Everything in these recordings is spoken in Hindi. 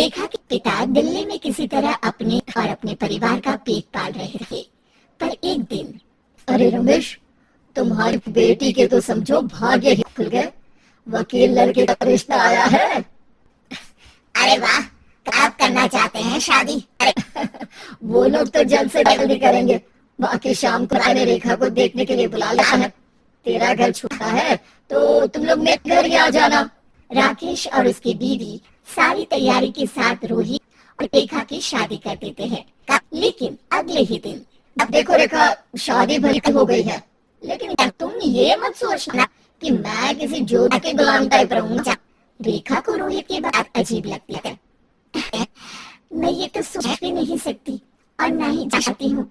रेखा के पिता दिल्ली में किसी तरह अपने और अपने परिवार का पेट पाल रहे थे, पर एक दिन, अरे रमेश, तुम्हारी बेटी के तो समझो भाग्य ही खुल गए। वकील लड़के का रिश्ता आया है। अरे वाह, कब करना चाहते हैं शादी? अरे वो लोग तो जल्द से जल्दी करेंगे। बाकी शाम को मैंने रेखा को देखने के लिए बुला लिया है। तेरा घर छूटा है तो तुम लोग मेरे घर ही आ जाना। राकेश और उसकी बीवी सारी तैयारी के साथ रोहित और रेखा की शादी कर देते हैं। लेकिन अगले ही दिन, अब देखो रेखा, शादी भली हो गई है, लेकिन तुम ये मत सोचना कि मैं किसी जोधा के गुलाम टाइप रहूंगा। रेखा को रोहित की बात अजीब लगती है। मैं ये तो सोच भी नहीं सकती और ना ही चाहती हूँ,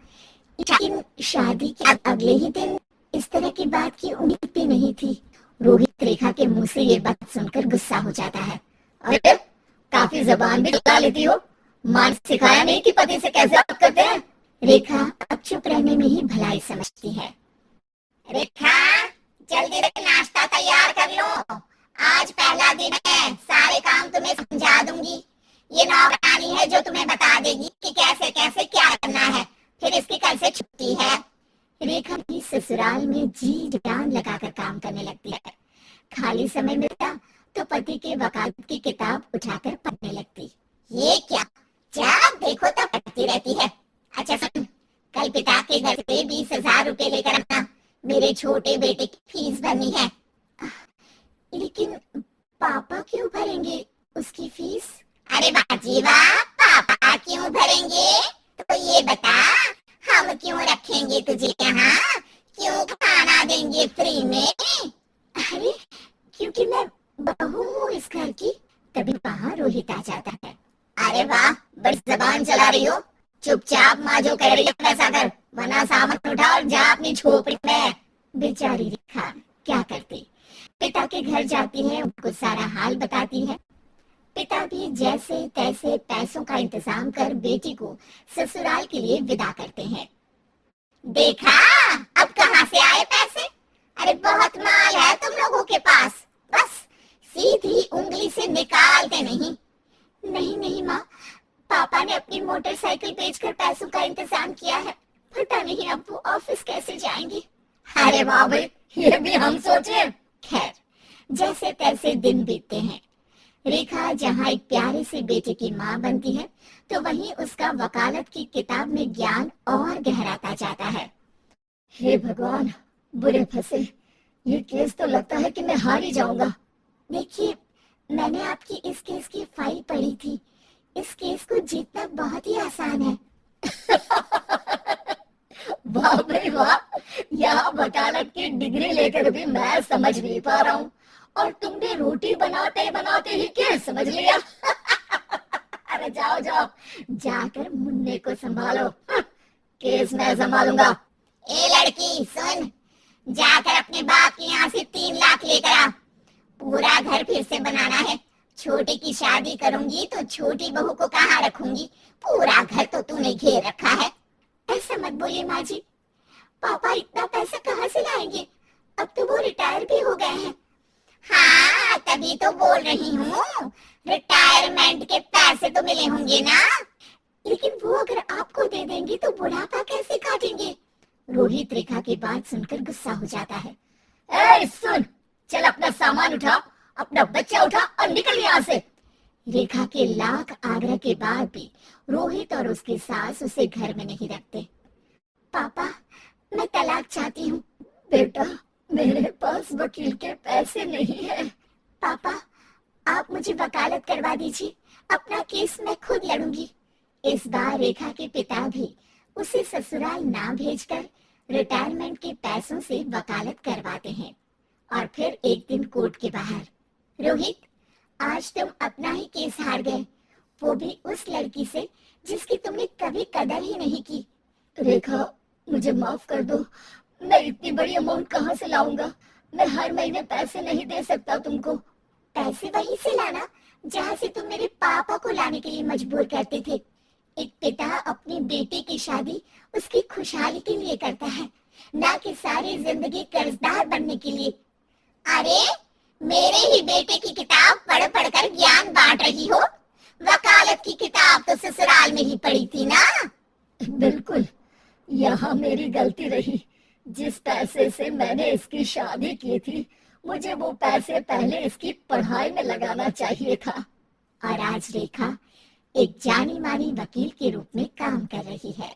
लेकिन शादी के अगले ही दिन इस तरह की बात की उम्मीद भी नहीं थी। रोहित रेखा के मुंह से ये बात सुनकर गुस्सा हो जाता है। अरे काफी जबान भी चला लेती हो। मां सिखाया नहीं कि पति से कैसे बात करते हैं। रेखा अब चुप रहने में ही भलाई समझती है। रेखा, जल्दी से नाश्ता तैयार कर लो। आज पहला दिन है, सारे काम तुम्हें समझा दूंगी। ये नौकरानी है जो तुम्हें बता देगी कि कैसे कैसे क्या करना है। फिर इसकी कल से छुट्टी है। रेखा भी ससुराल में जी जान लगाकर काम करने लगती है। खाली समय मिलता तो पति के वकालत की किताब उठाकर पढ़ने लगती। ये क्या, जब देखो तब पढ़ती रहती है। अच्छा सुन, कल पिता के घर से 20,000 रुपए लेकर आना। मेरे छोटे बेटे की फीस भरनी है। लेकिन पापा क्यों भरेंगे उसकी फीस? अरे बाजी वाह, पापा क्यों भरेंगे? तो ये बता, हम क्यों रखेंगे तुझे यहाँ? क्यों खाना देंगे फ्री में? अरे क्योंकि मैं बहू हूँ इस घर की। तभी वहाँ रोहित आ जाता है। अरे वाह, बड़ी जबान चला रही हो। चुपचाप माँ जो कह रही है वैसा कर, वरना सामान उठा और जा अपनी झोपड़ी में। बेचारी रेखा क्या करती, पिता के घर जाती है, उनको सारा हाल बताती है। पिता भी जैसे तैसे पैसों का इंतजाम कर बेटी को ससुराल के लिए विदा करते हैं। देखा, अब कहाँ से आए पैसे? अरे बहुत माल है तुम लोगों के पास, बस सीधी उंगली से निकालते नहीं। नहीं नहीं माँ, पापा ने अपनी मोटरसाइकिल बेचकर पैसों का इंतजाम किया है। पता नहीं अब वो ऑफिस कैसे जाएंगे। अरे वाह भाई, ये भी हम सोचे। खैर, जैसे तैसे दिन बीतते हैं। रेखा जहाँ एक प्यारे से बेटे की माँ बनती है, तो वहीं उसका वकालत की किताब में ज्ञान और गहराता जाता है। हे भगवान, बुरे फंसे। ये केस तो लगता है कि मैं हार ही जाऊंगा। देखिए, मैंने आपकी इस केस की फाइल पढ़ी थी। इस केस को जीतना बहुत ही आसान है। वाह भाई वाह, यहाँ वकालत की डिग्री लेकर भी मैं समझ नहीं पा रहा हूँ, और तुमने रोटी बनाते बनाते ही क्या समझ लिया। अरे जाओ जाओ, जाकर मुन्ने को संभालो। केस मैं संभालूंगा। ए लड़की सुन, जाकर अपने बाप के यहाँ से 3 लाख लेकर आ। पूरा घर फिर से बनाना है। छोटी की शादी करूंगी तो छोटी बहू को कहाँ रखूंगी? पूरा घर तो तूने घेर रखा है। ऐसा मत बोलिए माँ जी, पापा इतना पैसा कहाँ से लाएंगे? अब तो वो रिटायर भी हो गए हैं। हाँ, तभी तो बोल रही हूँ, रिटायरमेंट के पैसे तो मिले होंगे ना। लेकिन वो अगर आपको दे देंगे तो बुढ़ापा कैसे काटेंगे? रोहित रेखा की बात सुनकर गुस्सा हो जाता है। ए सुन, चल अपना सामान उठा, अपना बच्चा उठा और निकल यहाँ से। रेखा के लाख आग्रह के बाद भी रोहित और उसकी सास उसे घर में नहीं रखते। पापा, मैं तलाक चाहती हूँ। बेटा, मेरे पास वकील के पैसे नहीं है। पापा, आप मुझे वकालत करवा दीजिए, अपना केस मैं खुद लड़ूंगी। इस बार रेखा के पिता भी उसे ससुराल ना भेजकर रिटायरमेंट के पैसों से वकालत करवाते हैं। और फिर एक दिन कोर्ट के बाहर, रोहित, आज तुम अपना ही केस हार गए, वो भी उस लड़की से जिसकी तुमने कभी कदर ही नहीं की। रेखा, मुझे माफ कर दो। मैं इतनी बड़ी अमाउंट कहाँ से लाऊंगा? मैं हर महीने पैसे नहीं दे सकता तुमको। पैसे वहीं से लाना जहाँ से तुम मेरे पापा को लाने के लिए मजबूर करते थे। एक पिता अपनी बेटी की शादी उसकी खुशहाली के लिए करता है, ना कि सारी जिंदगी कर्जदार बनने के लिए। अरे, मेरे ही बेटे की किताब पढ़ पढ़ कर ज्ञान बांट रही हो। वकालत वकालत की किताब तो ससुराल में ही पड़ी थी ना? बिल्कुल, यहाँ मेरी गलती रही। जिस पैसे से मैंने इसकी शादी की थी, मुझे वो पैसे पहले इसकी पढ़ाई में लगाना चाहिए था। और आज रेखा एक जानी मानी वकील के रूप में काम कर रही है।